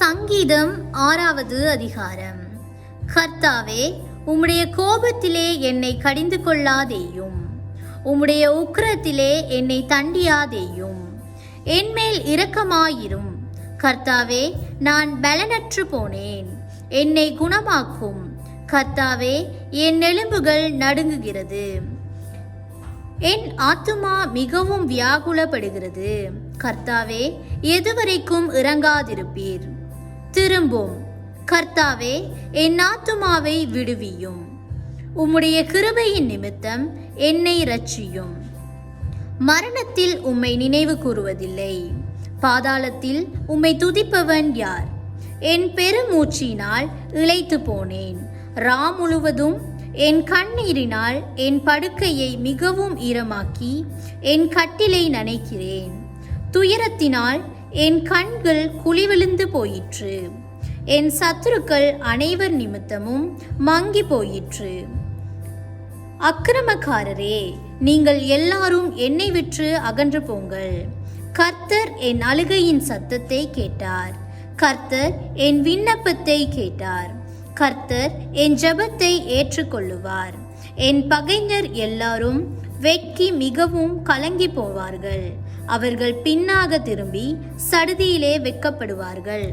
சங்கீதம் 6வது அதிகாரம். கர்த்தாவே, உம்முடைய கோபத்திலே என்னை கடிந்து கொள்ளாதேயும், உம்முடைய உக்கிரத்திலே என்னை தண்டியாதேயும். என்மேல் இரக்கமாயிரும். கர்த்தாவே, நான் பலனற்று போனேன், என்னை குணமாக்கும். கர்த்தாவே, என் எலும்புகள் நடுங்குகிறது, என் ஆத்துமா மிகவும் வியாகுலப்படுகிறது. கர்த்தாவே, எதுவரைக்கும் இறங்காதிருப்பீர்? திரும்பும். கர்த்தாவே, என் ஆத்துமாவை விடுவியும். உம்முடைய கிருபையின் நிமித்தம் என்னை இரட்சியும். மரணத்தில் உம்மை நினைவு கூறுவதில்லை, பாதாளத்தில் உம்மை துதிப்பவன் யார்? என் பெருமூச்சினால் இளைத்து போனேன், முழுவதும் என் கண்ணீரினால் என் படுக்கையை மிகவும் ஈரமாக்கி என் கட்டிலை நனைக்கிறேன். துயரத்தினால் என் கண்கள் குழிவிழுந்து போயிற்று, என் சத்துருக்கள் அனைவர் நிமித்தமும் மங்கி போயிற்று. அக்கிரமக்காரரே, நீங்கள் எல்லாரும் என்னை விட்டு அகன்று போங்கள். கர்த்தர் என் அழுகையின் சத்தத்தை கேட்டார், கர்த்தர் என் விண்ணப்பத்தை கேட்டார். கர்த்தர் என் ஜெபத்தை ஏற்றுக்கொள்ளுவார். என் பகைஞர் எல்லாரும் வெட்கி மிகவும் கலங்கி போவார்கள். அவர்கள் பின்னாக திரும்பி சடுதியிலே வெட்கப்படுவார்கள்.